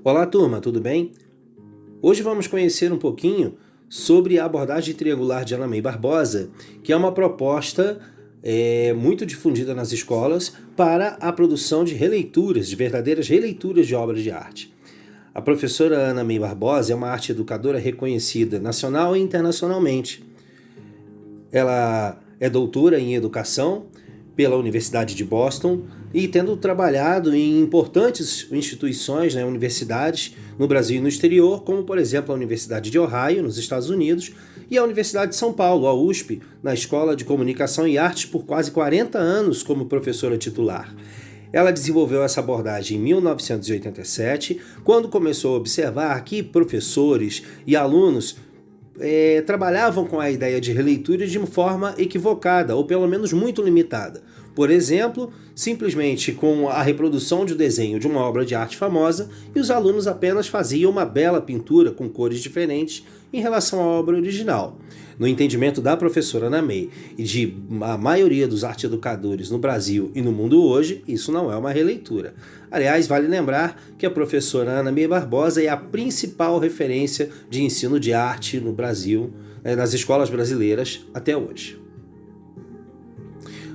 Olá, turma, tudo bem? Hoje vamos conhecer um pouquinho sobre a abordagem triangular de Ana May Barbosa, que é uma proposta muito difundida nas escolas para a produção de releituras, de verdadeiras releituras de obras de arte. A professora Ana May Barbosa é uma arte educadora reconhecida nacional e internacionalmente. Ela é doutora em educação pela Universidade de Boston e tendo trabalhado em importantes instituições, universidades no Brasil e no exterior, como por exemplo a Universidade de Ohio, nos Estados Unidos, e a Universidade de São Paulo, a USP, na Escola de Comunicação e Artes por quase 40 anos como professora titular. Ela desenvolveu essa abordagem em 1987, quando começou a observar que professores e alunos trabalhavam com a ideia de releitura de uma forma equivocada, ou pelo menos muito limitada. Por exemplo, simplesmente com a reprodução de um desenho de uma obra de arte famosa e os alunos apenas faziam uma bela pintura com cores diferentes em relação à obra original. No entendimento da professora Ana May e de a maioria dos arte educadores no Brasil e no mundo hoje, isso não é uma releitura. Aliás, vale lembrar que a professora Ana May Barbosa é a principal referência de ensino de arte no Brasil, nas escolas brasileiras até hoje.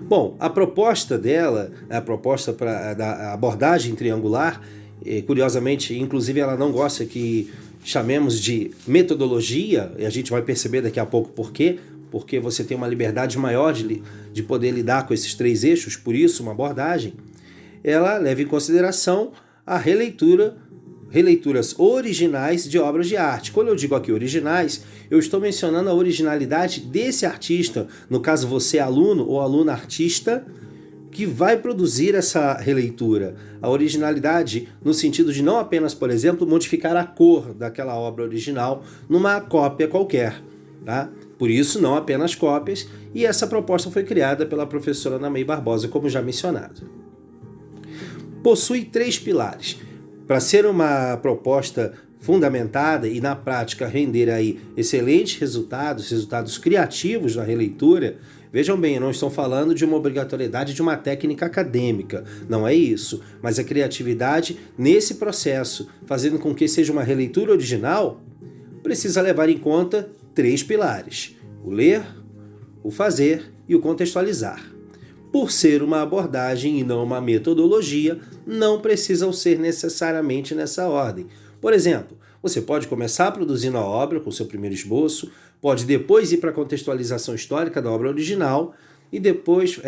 Bom, a proposta dela, a proposta da abordagem triangular, curiosamente, inclusive ela não gosta que chamemos de metodologia, e a gente vai perceber daqui a pouco por quê, porque você tem uma liberdade maior de poder lidar com esses três eixos, por isso uma abordagem, ela leva em consideração a releituras originais de obras de arte. Quando eu digo aqui originais, eu estou mencionando a originalidade desse artista, no caso você aluno ou aluna artista, que vai produzir essa releitura. A originalidade no sentido de não apenas, por exemplo, modificar a cor daquela obra original numa cópia qualquer, tá? Por isso, não apenas cópias, e essa proposta foi criada pela professora Ana May Barbosa, como já mencionado. Possui três pilares. Para ser uma proposta fundamentada e na prática render aí excelentes resultados criativos na releitura, vejam bem, eu não estou falando de uma obrigatoriedade de uma técnica acadêmica, não é isso, mas a criatividade nesse processo, fazendo com que seja uma releitura original, precisa levar em conta três pilares: o ler, o fazer e o contextualizar. Por ser uma abordagem e não uma metodologia, não precisam ser necessariamente nessa ordem. Por exemplo, você pode começar produzindo a obra com seu primeiro esboço, pode depois ir para a contextualização histórica da obra original e depois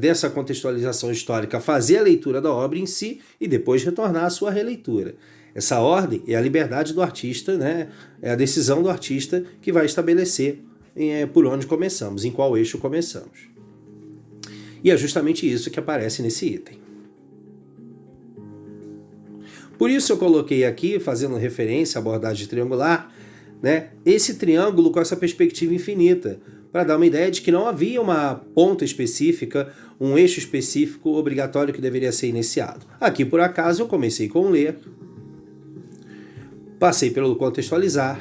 dessa contextualização histórica fazer a leitura da obra em si e depois retornar à sua releitura. Essa ordem é a liberdade do artista, é a decisão do artista que vai estabelecer por onde começamos, em qual eixo começamos. E é justamente isso que aparece nesse item. Por isso eu coloquei aqui, fazendo referência à abordagem triangular, esse triângulo com essa perspectiva infinita, para dar uma ideia de que não havia uma ponta específica, um eixo específico obrigatório que deveria ser iniciado. Aqui, por acaso, eu comecei com o ler, passei pelo contextualizar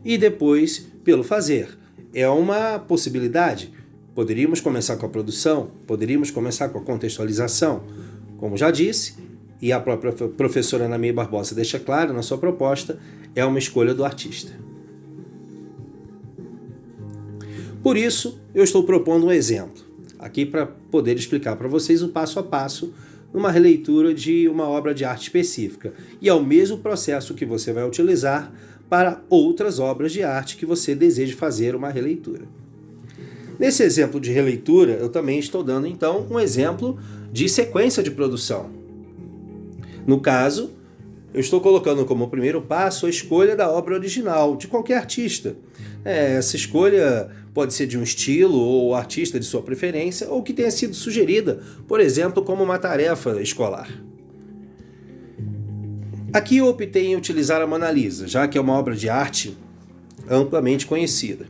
e depois pelo fazer. É uma possibilidade. Poderíamos começar com a produção, poderíamos começar com a contextualização. Como já disse, e a própria professora Ana May Barbosa deixa claro na sua proposta, é uma escolha do artista. Por isso, eu estou propondo um exemplo, aqui para poder explicar para vocês o passo a passo numa releitura de uma obra de arte específica. E é o mesmo processo que você vai utilizar para outras obras de arte que você deseje fazer uma releitura. Nesse exemplo de releitura, eu também estou dando, então, um exemplo de sequência de produção. No caso, eu estou colocando como primeiro passo a escolha da obra original, de qualquer artista. Essa escolha pode ser de um estilo ou artista de sua preferência, ou que tenha sido sugerida, por exemplo, como uma tarefa escolar. Aqui eu optei em utilizar a Mona Lisa, já que é uma obra de arte amplamente conhecida.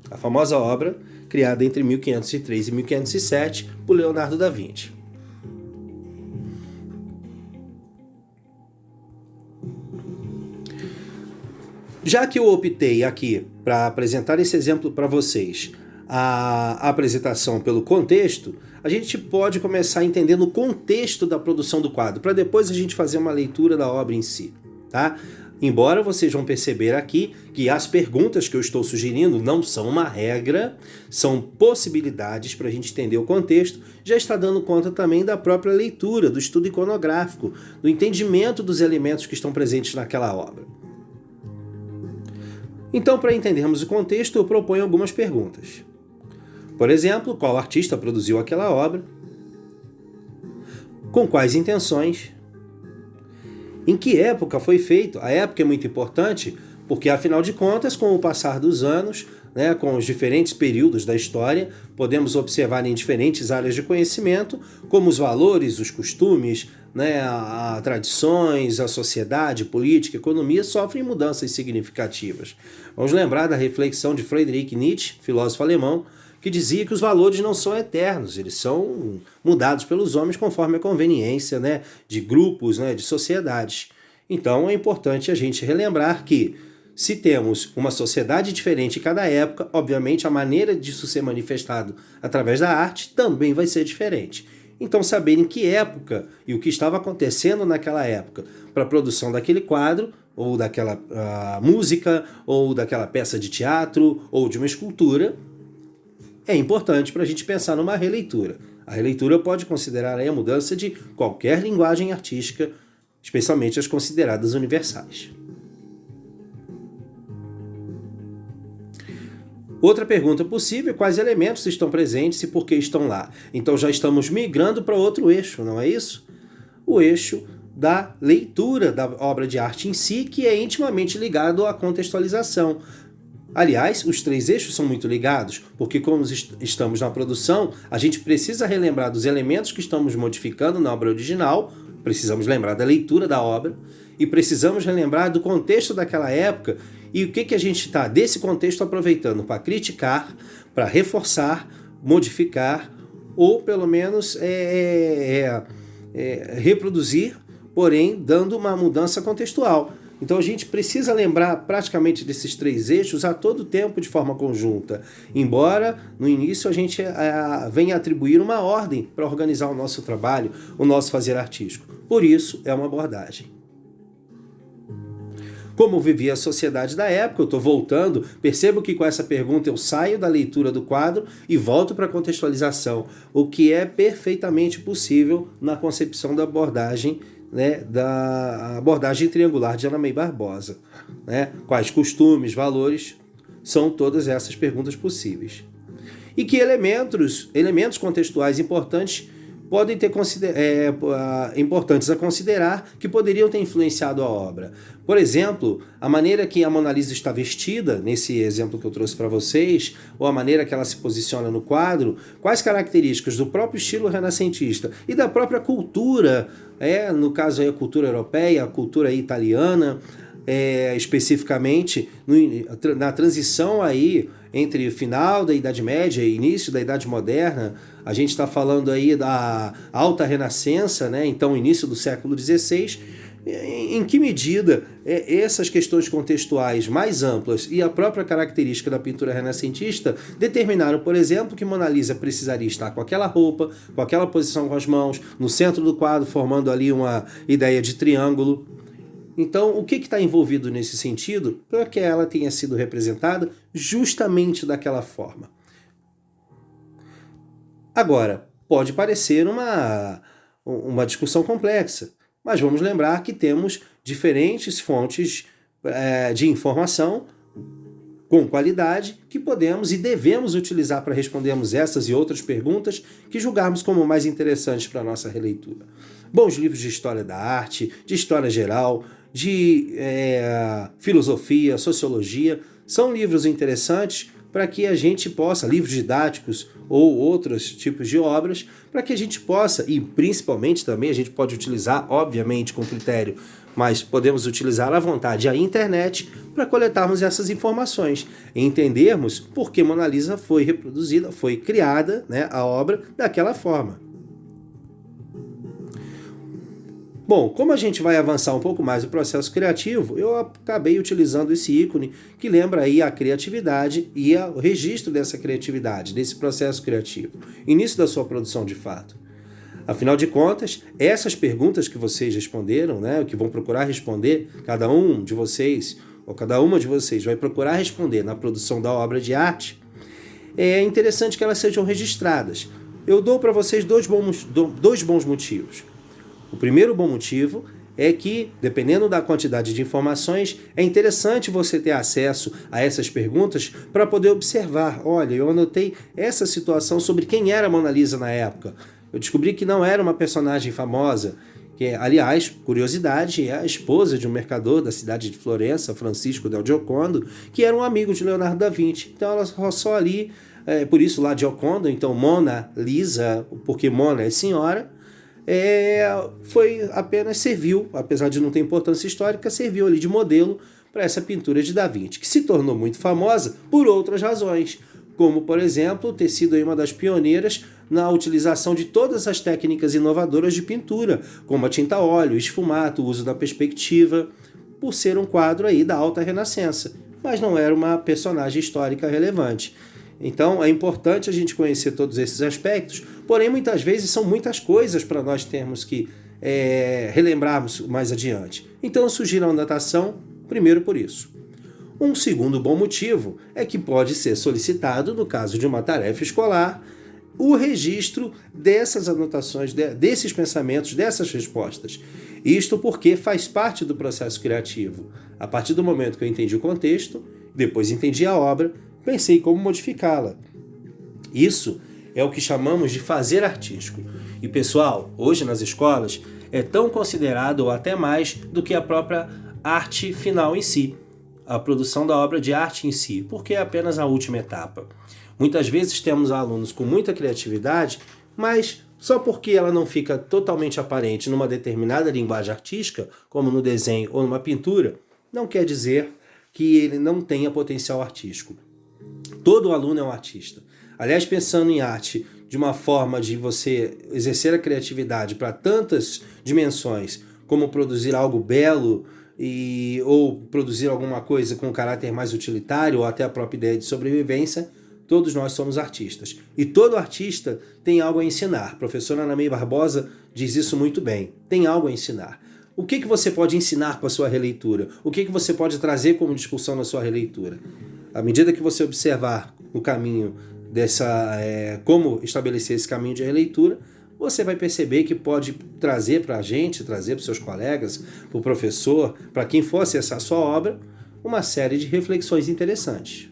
A famosa obra criada entre 1503 e 1507 por Leonardo da Vinci. Já que eu optei aqui para apresentar esse exemplo para vocês, a apresentação pelo contexto, a gente pode começar entendendo o contexto da produção do quadro, para depois a gente fazer uma leitura da obra em si, tá? Embora vocês vão perceber aqui que as perguntas que eu estou sugerindo não são uma regra, são possibilidades para a gente entender o contexto, já está dando conta também da própria leitura, do estudo iconográfico, do entendimento dos elementos que estão presentes naquela obra. Então, para entendermos o contexto, eu proponho algumas perguntas. Por exemplo, qual artista produziu aquela obra? Com quais intenções? Em que época foi feito? A época é muito importante porque, afinal de contas, com o passar dos anos, né, com os diferentes períodos da história, podemos observar em diferentes áreas de conhecimento como os valores, os costumes, né, as tradições, a sociedade, política, economia sofrem mudanças significativas. Vamos lembrar da reflexão de Friedrich Nietzsche, filósofo alemão, que dizia que os valores não são eternos, eles são mudados pelos homens conforme a conveniência, né, de grupos, né, de sociedades. Então é importante a gente relembrar que se temos uma sociedade diferente em cada época, obviamente a maneira disso ser manifestado através da arte também vai ser diferente. Então saber em que época e o que estava acontecendo naquela época para a produção daquele quadro, ou daquela música, ou daquela peça de teatro, ou de uma escultura, é importante para a gente pensar numa releitura. A releitura pode considerar aí a mudança de qualquer linguagem artística, especialmente as consideradas universais. Outra pergunta possível é quais elementos estão presentes e por que estão lá. Então já estamos migrando para outro eixo, não é isso? O eixo da leitura da obra de arte em si, que é intimamente ligado à contextualização. Aliás, os três eixos são muito ligados, porque como estamos na produção, a gente precisa relembrar dos elementos que estamos modificando na obra original, precisamos lembrar da leitura da obra, e precisamos relembrar do contexto daquela época e o que a gente está, desse contexto, aproveitando para criticar, para reforçar, modificar, ou pelo menos reproduzir, porém dando uma mudança contextual. Então a gente precisa lembrar praticamente desses três eixos a todo tempo de forma conjunta, embora no início a gente venha atribuir uma ordem para organizar o nosso trabalho, o nosso fazer artístico. Por isso é uma abordagem. Como vivia a sociedade da época, eu estou voltando, percebo que com essa pergunta eu saio da leitura do quadro e volto para a contextualização, o que é perfeitamente possível na concepção da abordagem, né, da abordagem triangular de Ana May Barbosa. Né? Quais costumes, valores, são todas essas perguntas possíveis. E que elementos contextuais importantes podem ter importantes a considerar que poderiam ter influenciado a obra. Por exemplo, a maneira que a Mona Lisa está vestida, nesse exemplo que eu trouxe para vocês, ou a maneira que ela se posiciona no quadro, quais características do próprio estilo renascentista e da própria cultura, no caso aí a cultura europeia, a cultura italiana, especificamente na transição aí entre o final da Idade Média e início da Idade Moderna, a gente está falando aí da Alta Renascença, né? Então início do século XVI, em que medida essas questões contextuais mais amplas e a própria característica da pintura renascentista determinaram, por exemplo, que Mona Lisa precisaria estar com aquela roupa, com aquela posição com as mãos, no centro do quadro, formando ali uma ideia de triângulo. Então, o que está envolvido nesse sentido para que ela tenha sido representada justamente daquela forma? Agora, pode parecer uma discussão complexa, mas vamos lembrar que temos diferentes fontes de informação com qualidade que podemos e devemos utilizar para respondermos essas e outras perguntas que julgarmos como mais interessantes para a nossa releitura. Bons livros de história da arte, de história geral, de filosofia, sociologia, são livros interessantes para que a gente possa, livros didáticos ou outros tipos de obras, para que a gente possa, e principalmente também a gente pode utilizar, obviamente com critério, mas podemos utilizar à vontade a internet para coletarmos essas informações e entendermos por que Mona Lisa foi reproduzida, foi criada, né, a obra daquela forma. Bom, como a gente vai avançar um pouco mais no processo criativo, eu acabei utilizando esse ícone que lembra aí a criatividade e o registro dessa criatividade, desse processo criativo, início da sua produção de fato. Afinal de contas, essas perguntas que vocês responderam, né, que vão procurar responder, cada um de vocês, ou cada uma de vocês vai procurar responder na produção da obra de arte, é interessante que elas sejam registradas. Eu dou para vocês dois bons motivos. O primeiro bom motivo é que, dependendo da quantidade de informações, é interessante você ter acesso a essas perguntas para poder observar. Olha, eu anotei essa situação sobre quem era a Mona Lisa na época. Eu descobri que não era uma personagem famosa, que, aliás, curiosidade, é a esposa de um mercador da cidade de Florença, Francisco del Giocondo, que era um amigo de Leonardo da Vinci. Então ela só ali, por isso lá Giocondo, então Mona Lisa, porque Mona é senhora, serviu, apesar de não ter importância histórica, serviu ali de modelo para essa pintura de Da Vinci, que se tornou muito famosa por outras razões, como, por exemplo, ter sido aí uma das pioneiras na utilização de todas as técnicas inovadoras de pintura, como a tinta a óleo, esfumato, o uso da perspectiva, por ser um quadro aí da Alta Renascença, mas não era uma personagem histórica relevante. Então, é importante a gente conhecer todos esses aspectos, porém, muitas vezes são muitas coisas para nós termos que relembrarmos mais adiante. Então, eu sugiro a anotação, primeiro por isso. Um segundo bom motivo é que pode ser solicitado, no caso de uma tarefa escolar, o registro dessas anotações, desses pensamentos, dessas respostas. Isto porque faz parte do processo criativo. A partir do momento que eu entendi o contexto, depois entendi a obra, pensei como modificá-la. Isso é o que chamamos de fazer artístico. E pessoal, hoje nas escolas é tão considerado ou até mais do que a própria arte final em si, a produção da obra de arte em si, porque é apenas a última etapa. Muitas vezes temos alunos com muita criatividade, mas só porque ela não fica totalmente aparente numa determinada linguagem artística, como no desenho ou numa pintura, não quer dizer que ele não tenha potencial artístico. Todo aluno é um artista. Aliás, pensando em arte de uma forma de você exercer a criatividade para tantas dimensões, como produzir algo belo ou produzir alguma coisa com caráter mais utilitário ou até a própria ideia de sobrevivência, todos nós somos artistas. E todo artista tem algo a ensinar. A professora Ana May Barbosa diz isso muito bem. Tem algo a ensinar. O que você pode ensinar com a sua releitura? O que você pode trazer como discussão na sua releitura? À medida que você observar o caminho como estabelecer esse caminho de releitura, você vai perceber que pode trazer para a gente, trazer para os seus colegas, para o professor, para quem for acessar a sua obra, uma série de reflexões interessantes.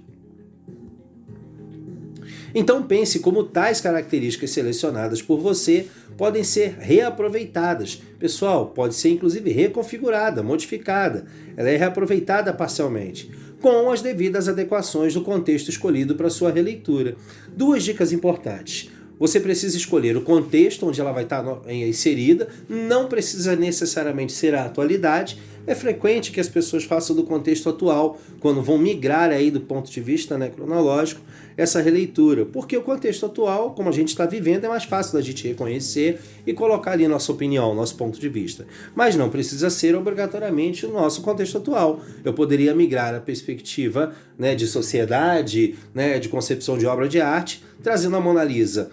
Então pense como tais características selecionadas por você podem ser reaproveitadas. Pessoal, pode ser inclusive reconfigurada, modificada. Ela é reaproveitada parcialmente, com as devidas adequações do contexto escolhido para sua releitura. Duas dicas importantes. Você precisa escolher o contexto onde ela vai estar inserida, não precisa necessariamente ser a atualidade. É frequente que as pessoas façam do contexto atual, quando vão migrar aí do ponto de vista cronológico, essa releitura. Porque o contexto atual, como a gente está vivendo, é mais fácil da gente reconhecer e colocar ali nossa opinião, nosso ponto de vista. Mas não precisa ser obrigatoriamente o nosso contexto atual. Eu poderia migrar a perspectiva de sociedade, de concepção de obra de arte, trazendo a Mona Lisa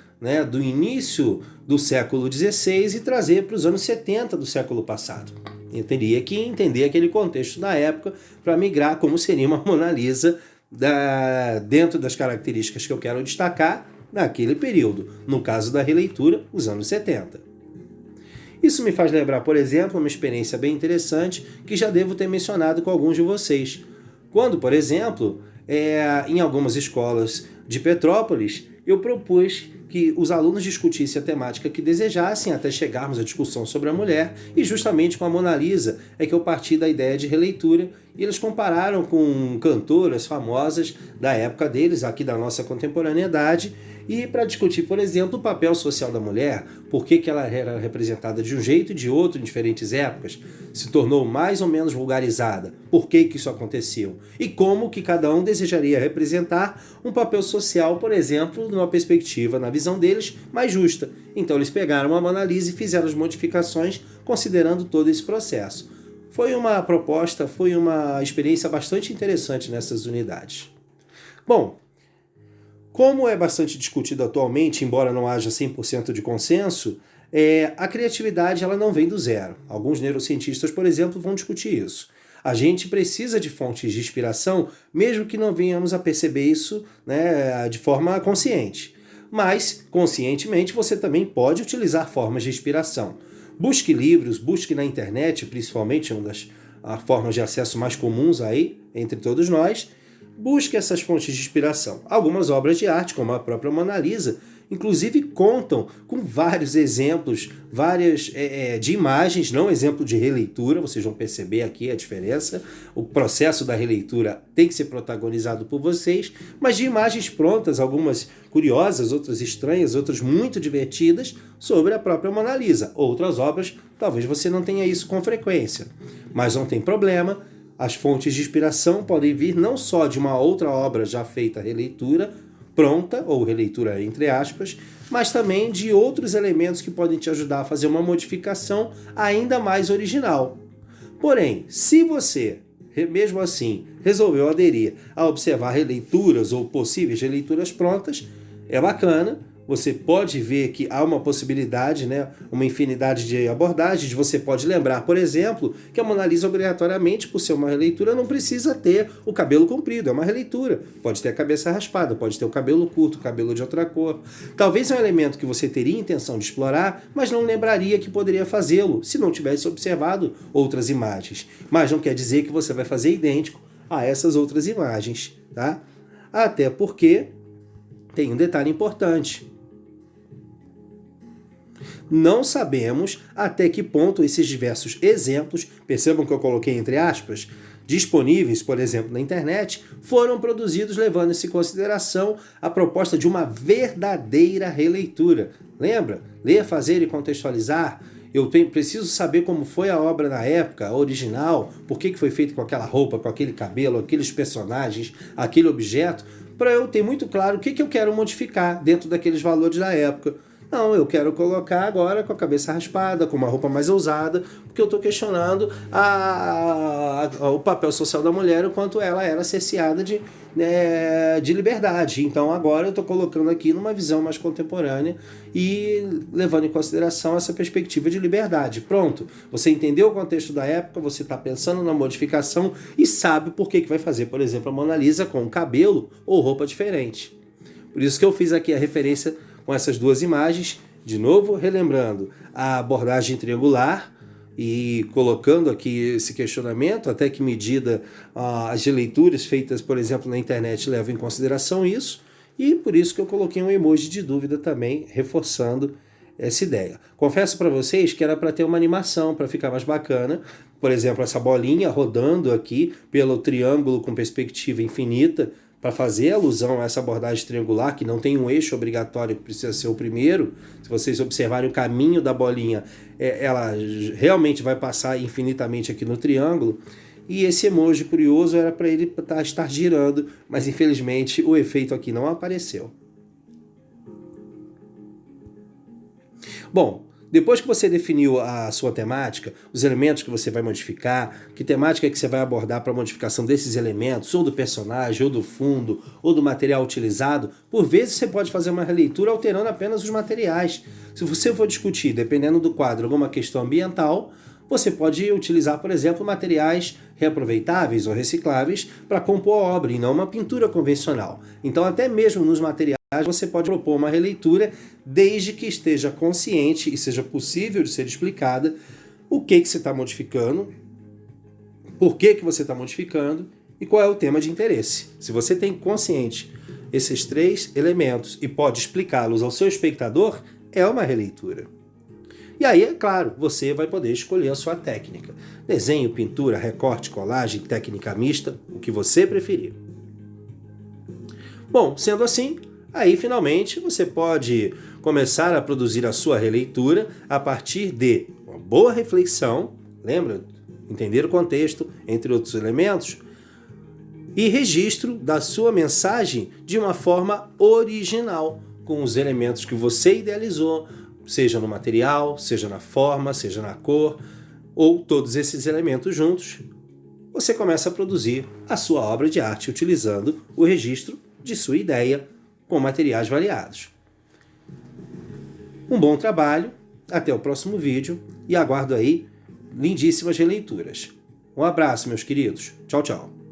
do início do século XVI e trazer para os anos 70 do século passado. Eu teria que entender aquele contexto da época para migrar como seria uma Mona Lisa dentro das características que eu quero destacar naquele período, no caso da releitura, os anos 70. Isso me faz lembrar, por exemplo, uma experiência bem interessante que já devo ter mencionado com alguns de vocês. Quando, por exemplo, em algumas escolas de Petrópolis, eu propus que os alunos discutissem a temática que desejassem até chegarmos à discussão sobre a mulher, e justamente com a Mona Lisa é que eu parti da ideia de releitura, e eles compararam com cantoras famosas da época deles, aqui da nossa contemporaneidade, e para discutir, por exemplo, o papel social da mulher, por que ela era representada de um jeito e de outro em diferentes épocas, se tornou mais ou menos vulgarizada, por que isso aconteceu, e como que cada um desejaria representar um papel social, por exemplo, numa perspectiva, na visão deles, mais justa. Então eles pegaram a Mona Lisa e fizeram as modificações considerando todo esse processo. Foi uma proposta, foi uma experiência bastante interessante nessas unidades. Bom, como é bastante discutido atualmente, embora não haja 100% de consenso, a criatividade ela não vem do zero. Alguns neurocientistas, por exemplo, vão discutir isso. A gente precisa de fontes de inspiração, mesmo que não venhamos a perceber isso, né, de forma consciente. Mas, conscientemente, você também pode utilizar formas de inspiração. Busque livros, busque na internet, principalmente uma das formas de acesso mais comuns aí, entre todos nós. Busque essas fontes de inspiração. Algumas obras de arte, como a própria Mona Lisa, inclusive contam com vários exemplos, de imagens, não exemplo de releitura, vocês vão perceber aqui a diferença. O processo da releitura tem que ser protagonizado por vocês, mas de imagens prontas, algumas curiosas, outras estranhas, outras muito divertidas, sobre a própria Mona Lisa. Outras obras, talvez você não tenha isso com frequência, mas não tem problema. As fontes de inspiração podem vir não só de uma outra obra já feita releitura, pronta, ou releitura entre aspas, mas também de outros elementos que podem te ajudar a fazer uma modificação ainda mais original. Porém, se você, mesmo assim, resolveu aderir a observar releituras ou possíveis releituras prontas, é bacana. Você pode ver que há uma possibilidade, né, uma infinidade de abordagens. Você pode lembrar, por exemplo, que a Mona Lisa, obrigatoriamente, por ser uma releitura, não precisa ter o cabelo comprido, é uma releitura. Pode ter a cabeça raspada, pode ter o cabelo curto, o cabelo de outra cor. Talvez é um elemento que você teria intenção de explorar, mas não lembraria que poderia fazê-lo, se não tivesse observado outras imagens. Mas não quer dizer que você vai fazer idêntico a essas outras imagens, tá? Até porque tem um detalhe importante. Não sabemos até que ponto esses diversos exemplos, percebam que eu coloquei entre aspas, disponíveis, por exemplo, na internet, foram produzidos levando-se em consideração a proposta de uma verdadeira releitura. Lembra? Ler, fazer e contextualizar. Eu preciso saber como foi a obra na época, a original, por que foi feito com aquela roupa, com aquele cabelo, aqueles personagens, aquele objeto, para eu ter muito claro o que eu quero modificar dentro daqueles valores da época. Não, eu quero colocar agora com a cabeça raspada, com uma roupa mais ousada, porque eu estou questionando o papel social da mulher, o quanto ela era cerceada de liberdade. Então agora eu estou colocando aqui numa visão mais contemporânea e levando em consideração essa perspectiva de liberdade. Pronto, você entendeu o contexto da época, você está pensando na modificação e sabe por que vai fazer, por exemplo, a Mona Lisa com cabelo ou roupa diferente. Por isso que eu fiz aqui a referência com essas duas imagens, de novo relembrando a abordagem triangular e colocando aqui esse questionamento, até que medida as releituras feitas, por exemplo, na internet levam em consideração isso, e por isso que eu coloquei um emoji de dúvida também, reforçando essa ideia. Confesso para vocês que era para ter uma animação, para ficar mais bacana, por exemplo, essa bolinha rodando aqui pelo triângulo com perspectiva infinita, para fazer alusão a essa abordagem triangular, que não tem um eixo obrigatório que precisa ser o primeiro. Se vocês observarem o caminho da bolinha, ela realmente vai passar infinitamente aqui no triângulo. E esse emoji curioso era para ele estar girando, mas infelizmente o efeito aqui não apareceu. Bom, depois que você definiu a sua temática, os elementos que você vai modificar, que temática que você vai abordar para a modificação desses elementos, ou do personagem, ou do fundo, ou do material utilizado, por vezes você pode fazer uma releitura alterando apenas os materiais. Se você for discutir, dependendo do quadro, alguma questão ambiental, você pode utilizar, por exemplo, materiais reaproveitáveis ou recicláveis para compor a obra, e não uma pintura convencional. Então, até mesmo nos materiais, você pode propor uma releitura, desde que esteja consciente e seja possível de ser explicada o que você está modificando, por que você está modificando e qual é o tema de interesse. Se você tem consciente esses três elementos e pode explicá-los ao seu espectador, é uma releitura. E aí, é claro, você vai poder escolher a sua técnica. Desenho, pintura, recorte, colagem, técnica mista, o que você preferir. Bom, sendo assim, aí finalmente você pode começar a produzir a sua releitura a partir de uma boa reflexão, lembra? Entender o contexto, entre outros elementos, e registro da sua mensagem de uma forma original, com os elementos que você idealizou, seja no material, seja na forma, seja na cor, ou todos esses elementos juntos. Você começa a produzir a sua obra de arte utilizando o registro de sua ideia com materiais variados. Um bom trabalho, até o próximo vídeo e aguardo aí lindíssimas releituras. Um abraço, meus queridos. Tchau, tchau.